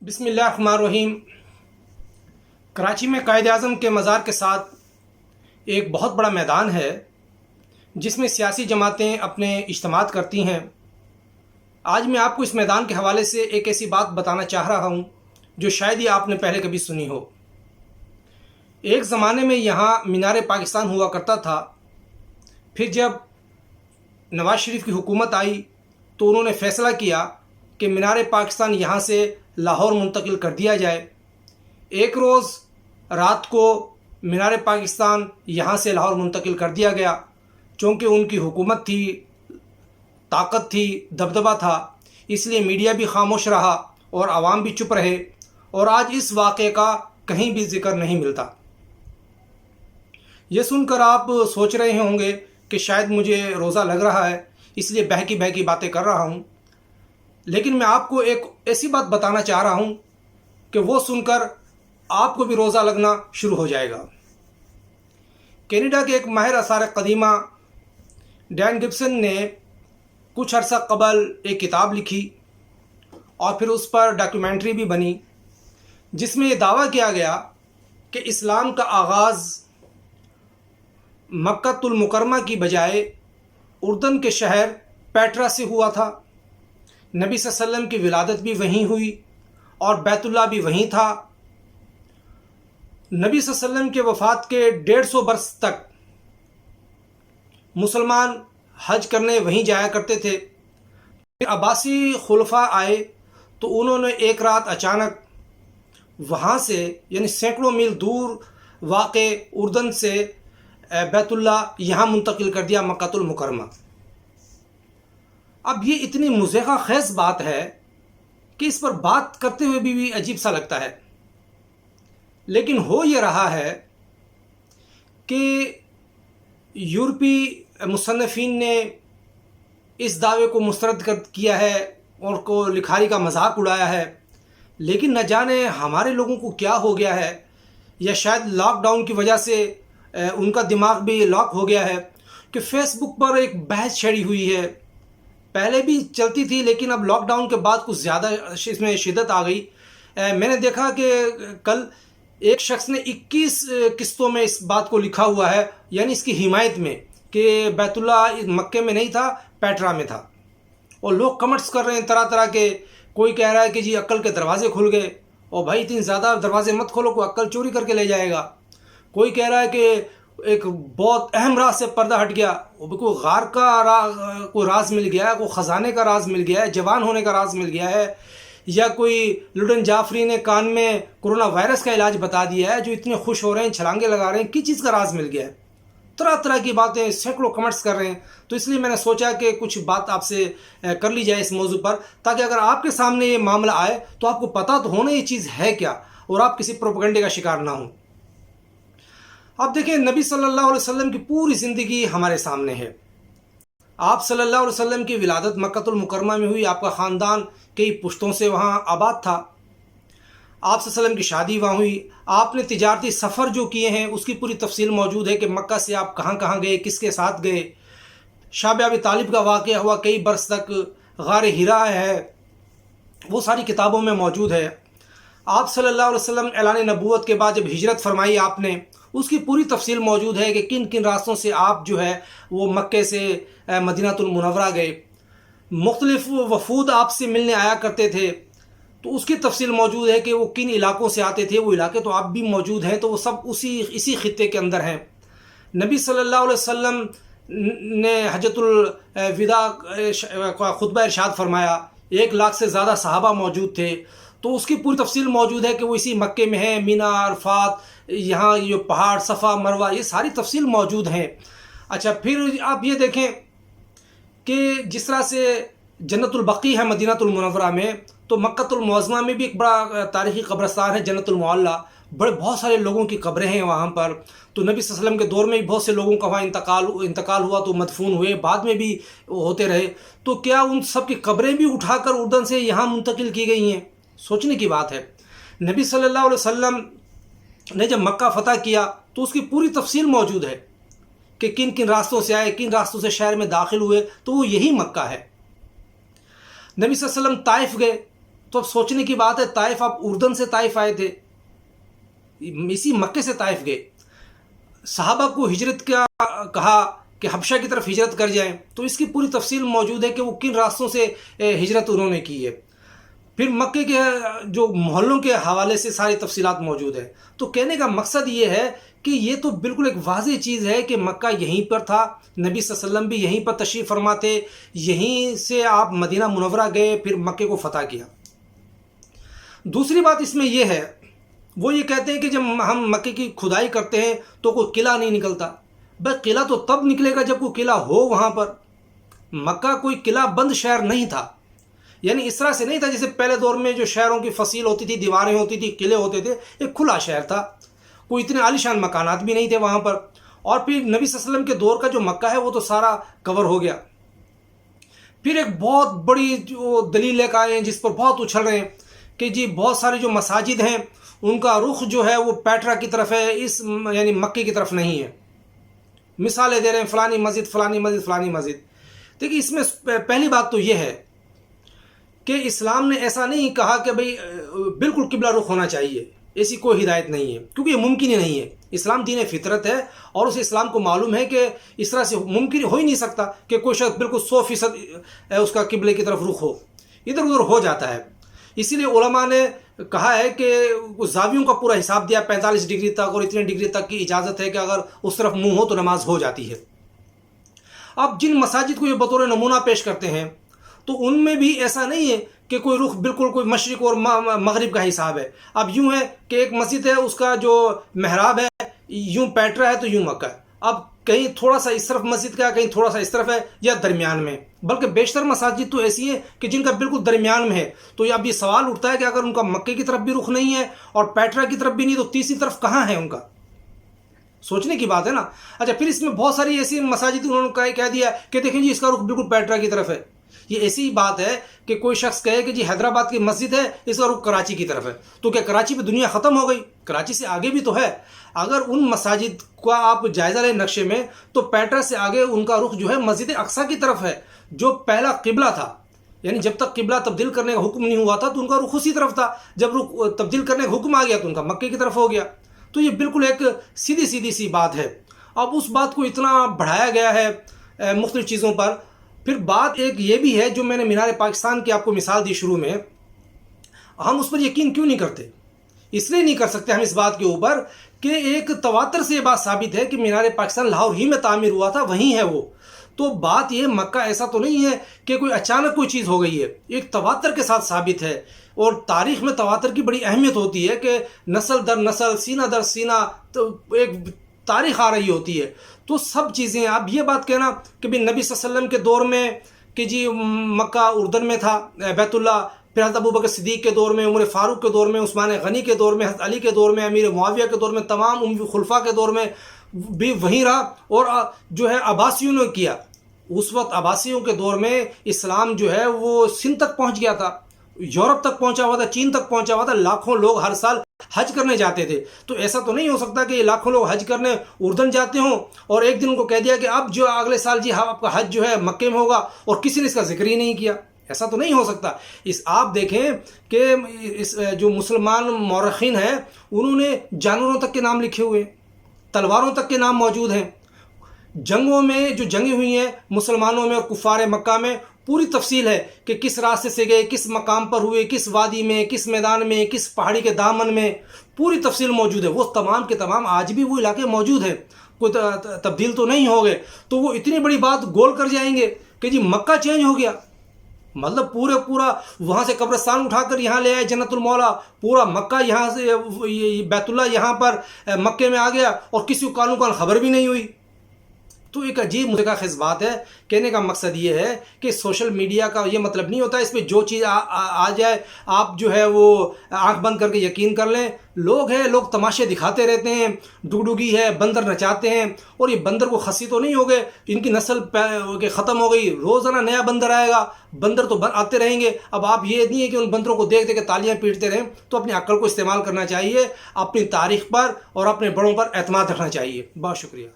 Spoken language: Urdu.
بسم اللہ الرحمن الرحیم۔ کراچی میں قائد اعظم کے مزار کے ساتھ ایک بہت بڑا میدان ہے جس میں سیاسی جماعتیں اپنے اجتماعات کرتی ہیں۔ آج میں آپ کو اس میدان کے حوالے سے ایک ایسی بات بتانا چاہ رہا ہوں جو شاید ہی آپ نے پہلے کبھی سنی ہو۔ ایک زمانے میں یہاں مینار پاکستان ہوا کرتا تھا، پھر جب نواز شریف کی حکومت آئی تو انہوں نے فیصلہ کیا کہ مینار پاکستان یہاں سے لاہور منتقل کر دیا جائے۔ ایک روز رات کو مینار پاکستان یہاں سے لاہور منتقل کر دیا گیا، چونکہ ان کی حکومت تھی، طاقت تھی، دبدبہ تھا، اس لیے میڈیا بھی خاموش رہا اور عوام بھی چپ رہے، اور آج اس واقعے کا کہیں بھی ذکر نہیں ملتا۔ یہ سن کر آپ سوچ رہے ہوں گے کہ شاید مجھے روزہ لگ رہا ہے، اس لیے بہکی بہکی باتیں کر رہا ہوں، لیکن میں آپ کو ایک ایسی بات بتانا چاہ رہا ہوں کہ وہ سن کر آپ کو بھی روزہ لگنا شروع ہو جائے گا۔ کینیڈا کے ایک ماہر آثار قدیمہ ڈین گبسن نے کچھ عرصہ قبل ایک کتاب لکھی اور پھر اس پر ڈاکیومنٹری بھی بنی، جس میں یہ دعویٰ کیا گیا کہ اسلام کا آغاز مکہ المکرمہ کی بجائے اردن کے شہر پیٹرا سے ہوا تھا۔ نبی صلی اللہ علیہ وسلم کی ولادت بھی وہیں ہوئی اور بیت اللہ بھی وہیں تھا۔ نبی صلی اللہ علیہ وسلم کے وفات کے 150 برس تک مسلمان حج کرنے وہیں جایا کرتے تھے۔ پھر عباسی خلفاء آئے تو انہوں نے ایک رات اچانک وہاں سے یعنی سینکڑوں میل دور واقع اردن سے بیت اللہ یہاں منتقل کر دیا، مکہ المکرمہ۔ اب یہ اتنی مضحکہ خیز بات ہے کہ اس پر بات کرتے ہوئے بھی عجیب سا لگتا ہے، لیکن ہو یہ رہا ہے کہ یورپی مصنفین نے اس دعوے کو مسترد کیا ہے اور کو لکھاری کا مذاق اڑایا ہے، لیکن نہ جانے ہمارے لوگوں کو کیا ہو گیا ہے، یا شاید لاک ڈاؤن کی وجہ سے ان کا دماغ بھی لاک ہو گیا ہے کہ فیس بک پر ایک بحث چھڑی ہوئی ہے۔ پہلے بھی چلتی تھی لیکن اب لاک ڈاؤن کے بعد کچھ زیادہ اس میں شدت آ گئی۔ میں نے دیکھا کہ کل ایک شخص نے 21 قسطوں میں اس بات کو لکھا ہوا ہے، یعنی اس کی حمایت میں، کہ بیت اللہ مکے میں نہیں تھا، پیٹرا میں تھا، اور لوگ کمنٹس کر رہے ہیں طرح طرح کے۔ کوئی کہہ رہا ہے کہ جی عقل کے دروازے کھل گئے، اور بھائی اتنی زیادہ دروازے مت کھولو، کوئی عقل چوری کر کے لے جائے گا۔ کوئی کہہ رہا ہے کہ ایک بہت اہم راز سے پردہ ہٹ گیا، کوئی غار کا کوئی راز مل گیا ہے، کوئی خزانے کا راز مل گیا ہے، جوان ہونے کا راز مل گیا ہے، یا کوئی لڈن جعفری نے کان میں کرونا وائرس کا علاج بتا دیا ہے، جو اتنے خوش ہو رہے ہیں، چھلانگے لگا رہے ہیں، کس چیز کا راز مل گیا ہے۔ طرح طرح کی باتیں، سینکڑوں کمنٹس کر رہے ہیں، تو اس لیے میں نے سوچا کہ کچھ بات آپ سے کر لی جائے اس موضوع پر، تاکہ اگر آپ کے سامنے یہ معاملہ آئے تو آپ کو پتہ تو ہونا یہ چیز ہے کیا، اور آپ کسی پروپیگنڈے کا شکار نہ ہوں۔ اب دیکھیں، نبی صلی اللہ علیہ وسلم کی پوری زندگی ہمارے سامنے ہے۔ آپ صلی اللہ علیہ وسلم کی ولادت مکہ المکرمہ میں ہوئی، آپ کا خاندان کئی پشتوں سے وہاں آباد تھا۔ آپ صلی اللہ علیہ وسلم کی شادی وہاں ہوئی۔ آپ نے تجارتی سفر جو کیے ہیں اس کی پوری تفصیل موجود ہے کہ مکہ سے آپ کہاں کہاں گئے، کس کے ساتھ گئے۔ شاب ابی طالب کا واقعہ ہوا کئی برس تک، غار ہرا ہے، وہ ساری کتابوں میں موجود ہے۔ آپ صلی اللہ علیہ وسلم اعلان نبوت کے بعد جب ہجرت فرمائی آپ نے، اس کی پوری تفصیل موجود ہے کہ کن کن راستوں سے آپ جو ہے وہ مکے سے مدینہ المنورہ گئے۔ مختلف وفود آپ سے ملنے آیا کرتے تھے، تو اس کی تفصیل موجود ہے کہ وہ کن علاقوں سے آتے تھے۔ وہ علاقے تو اب بھی موجود ہیں، تو وہ سب اسی خطے کے اندر ہیں۔ نبی صلی اللہ علیہ وسلم نے حجۃ الوداع کا خطبہ ارشاد فرمایا، 1 لاکھ سے زیادہ صحابہ موجود تھے، تو اس کی پوری تفصیل موجود ہے کہ وہ اسی مکے میں ہیں۔ مینا، عرفات، یہاں یہ پہاڑ صفا مروہ، یہ ساری تفصیل موجود ہیں۔ اچھا، پھر آپ یہ دیکھیں کہ جس طرح سے جنت البقیع ہے مدینہ المنورہ میں، تو مکہ المعظمہ میں بھی ایک بڑا تاریخی قبرستان ہے جنت المعلیٰ، بہت سارے لوگوں کی قبریں ہیں وہاں پر۔ تو نبی صلی اللہ علیہ وسلم کے دور میں بھی بہت سے لوگوں کا وہاں انتقال ہوا تو مدفون ہوئے، بعد میں بھی ہوتے رہے، تو کیا ان سب کی قبریں بھی اٹھا کر اردن سے یہاں منتقل کی گئی ہیں؟ سوچنے کی بات ہے۔ نبی صلی اللہ علیہ وسلم نے جب مکہ فتح کیا تو اس کی پوری تفصیل موجود ہے کہ کن کن راستوں سے آئے، کن راستوں سے شہر میں داخل ہوئے، تو وہ یہی مکہ ہے۔ نبی صلی اللہ علیہ وسلم طائف گئے، تو اب سوچنے کی بات ہے، طائف، آپ اردن سے طائف آئے تھے، اسی مکے سے طائف گئے، صحابہ کو ہجرت کا کہا کہ حبشہ کی طرف ہجرت کر جائیں، تو اس کی پوری تفصیل موجود ہے کہ وہ کن راستوں سے ہجرت انہوں نے کی ہے، پھر مکے کے جو محلوں کے حوالے سے ساری تفصیلات موجود ہیں۔ تو کہنے کا مقصد یہ ہے کہ یہ تو بالکل ایک واضح چیز ہے کہ مکہ یہیں پر تھا، نبی صلی اللہ علیہ وسلم بھی یہیں پر تشریف فرما تھے، یہیں سے آپ مدینہ منورہ گئے، پھر مکے کو فتح کیا۔ دوسری بات اس میں یہ ہے، وہ یہ کہتے ہیں کہ جب ہم مکے کی کھدائی کرتے ہیں تو کوئی قلعہ نہیں نکلتا۔ بھائی قلعہ تو تب نکلے گا جب کوئی قلعہ ہو وہاں پر۔ مکہ کوئی قلعہ بند شہر نہیں تھا، یعنی اس طرح سے نہیں تھا جیسے پہلے دور میں جو شہروں کی فصیل ہوتی تھی، دیواریں ہوتی تھی، قلعے ہوتے تھے، ایک کھلا شہر تھا، کوئی اتنے عالیشان مکانات بھی نہیں تھے وہاں پر۔ اور پھر نبی صلی اللہ علیہ وسلم کے دور کا جو مکہ ہے وہ تو سارا کور ہو گیا۔ پھر ایک بہت بڑی جو دلیل لے کے آئے ہیں جس پر بہت اچھل رہے ہیں کہ جی بہت سارے جو مساجد ہیں ان کا رخ جو ہے وہ پیٹرا کی طرف ہے، اس یعنی مکے کی طرف نہیں ہے۔ مثالیں دے رہے ہیں، فلانی مسجد، فلانی مسجد، فلانی مسجد۔ دیکھیے اس میں پہلی بات تو یہ ہے کہ اسلام نے ایسا نہیں کہا کہ بھئی بالکل قبلہ رخ ہونا چاہیے، ایسی کوئی ہدایت نہیں ہے، کیونکہ یہ ممکن ہی نہیں ہے۔ اسلام دین فطرت ہے اور اس اسلام کو معلوم ہے کہ اس طرح سے ممکن ہو ہی نہیں سکتا کہ کوئی شخص بالکل 100% اس کا قبلے کی طرف رخ ہو، ادھر ادھر ہو جاتا ہے۔ اسی لیے علماء نے کہا ہے کہ زاویوں کا پورا حساب دیا، 45 ڈگری تک اور اتنے ڈگری تک کی اجازت ہے کہ اگر اس طرف منہ ہو تو نماز ہو جاتی ہے۔ اب جن مساجد کو یہ بطور نمونہ پیش کرتے ہیں تو ان میں بھی ایسا نہیں ہے کہ کوئی رخ بالکل کوئی مشرق اور مغرب کا حساب ہے۔ اب یوں ہے کہ ایک مسجد ہے، اس کا جو محراب ہے یوں پیٹرا ہے تو یوں مکہ ہے، اب کہیں تھوڑا سا اس طرف مسجد کا، کہیں تھوڑا سا اس طرف ہے یا درمیان میں، بلکہ بیشتر مساجد تو ایسی ہیں کہ جن کا بالکل درمیان میں ہے۔ تو اب یہ سوال اٹھتا ہے کہ اگر ان کا مکے کی طرف بھی رخ نہیں ہے اور پیٹرا کی طرف بھی نہیں تو تیسری طرف کہاں ہے ان کا؟ سوچنے کی بات ہے نا۔ اچھا پھر اس میں بہت ساری ایسی مساجد انہوں نے کہہ دیا کہ دیکھیں جی اس کا رخ بالکل پیٹرا کی طرف ہے۔ یہ ایسی بات ہے کہ کوئی شخص کہے کہ جی حیدرآباد کی مسجد ہے، اس کا رخ کراچی کی طرف ہے، تو کیا کراچی پہ دنیا ختم ہو گئی؟ کراچی سے آگے بھی تو ہے۔ اگر ان مساجد کا آپ جائزہ لیں نقشے میں تو پیٹرا سے آگے ان کا رخ جو ہے مسجد اقصیٰ کی طرف ہے، جو پہلا قبلہ تھا، یعنی جب تک قبلہ تبدیل کرنے کا حکم نہیں ہوا تھا تو ان کا رخ اسی طرف تھا، جب رخ تبدیل کرنے کا حکم آ گیا تو ان کا مکے کی طرف ہو گیا۔ تو یہ بالکل ایک سیدھی سی بات ہے۔ اب اس بات کو اتنا بڑھایا گیا ہے مختلف چیزوں پر۔ پھر بات ایک یہ بھی ہے جو میں نے مینار پاکستان کی آپ کو مثال دی شروع میں، ہم اس پر یقین کیوں نہیں کرتے؟ اس لیے نہیں کر سکتے ہم اس بات کے اوپر کہ ایک تواتر سے یہ بات ثابت ہے کہ مینار پاکستان لاہور ہی میں تعمیر ہوا تھا، وہیں ہے وہ۔ تو بات یہ مکہ ایسا تو نہیں ہے کہ کوئی اچانک کوئی چیز ہو گئی ہے، ایک تواتر کے ساتھ ثابت ہے۔ اور تاریخ میں تواتر کی بڑی اہمیت ہوتی ہے کہ نسل در نسل، سینہ در سینہ تو ایک تاریخ آ رہی ہوتی ہے۔ تو سب چیزیں، اب یہ بات کہنا کہ بھی نبی صلی اللہ علیہ وسلم کے دور میں کہ جی مکہ اردن میں تھا بیت اللہ، پھر حضرت ابوبکر صدیق کے دور میں، عمر فاروق کے دور میں، عثمان غنی کے دور میں، حضرت علی کے دور میں، امیر معاویہ کے دور میں، تمام اموی خلفاء کے دور میں بھی وہیں رہا، اور جو ہے عباسیوں نے کیا۔ اس وقت عباسیوں کے دور میں اسلام جو ہے وہ سندھ تک پہنچ گیا تھا، یورپ تک پہنچا ہوا تھا، چین تک پہنچا ہوا تھا، لاکھوں لوگ ہر سال حج کرنے جاتے تھے۔ تو ایسا تو نہیں ہو سکتا کہ یہ لاکھوں لوگ حج کرنے اردن جاتے ہوں اور ایک دن ان کو کہہ دیا کہ اب جو اگلے سال جی آپ کا حج جو ہے مکے میں ہوگا اور کسی نے اس کا ذکر ہی نہیں کیا۔ ایسا تو نہیں ہو سکتا۔ آپ دیکھیں کہ جو مسلمان مورخین ہیں انہوں نے جانوروں تک کے نام لکھے ہوئے ہیں، تلواروں تک کے نام موجود ہیں، جنگوں میں جو جنگیں ہوئی ہیں مسلمانوں میں اور کفار مکہ میں پوری تفصیل ہے کہ کس راستے سے گئے، کس مقام پر ہوئے، کس وادی میں، کس میدان میں، کس پہاڑی کے دامن میں، پوری تفصیل موجود ہے۔ وہ تمام کے تمام آج بھی وہ علاقے موجود ہیں، کوئی تبدیل تو نہیں ہو گئے۔ تو وہ اتنی بڑی بات گول کر جائیں گے کہ جی مکہ چینج ہو گیا، مطلب پورا وہاں سے قبرستان اٹھا کر یہاں لے آئے جنت المولا، پورا مکہ یہاں سے بیت اللہ یہاں پر مکے میں آ گیا اور کسی کو کانوں کان خبر بھی نہیں ہوئی۔ تو ایک عجیب مذہقہ خیز بات ہے۔ کہنے کا مقصد یہ ہے کہ سوشل میڈیا کا یہ مطلب نہیں ہوتا اس پہ جو چیز آ جائے آپ جو ہے وہ آنکھ بند کر کے یقین کر لیں۔ لوگ تماشے دکھاتے رہتے ہیں، ڈگڈگی ہے، بندر نچاتے ہیں، اور یہ بندر کو خسی تو نہیں ہو گئے، ان کی نسل ختم ہو گئی، روزانہ نیا بندر آئے گا، بندر تو آتے رہیں گے۔ اب آپ یہ نہیں ہے کہ ان بندروں کو دیکھ کے تالیاں پیٹتے رہیں، تو اپنی عقل کو استعمال کرنا چاہیے، اپنی تاریخ پر اور اپنے بڑوں پر اعتماد رکھنا چاہیے۔ بہت شکریہ۔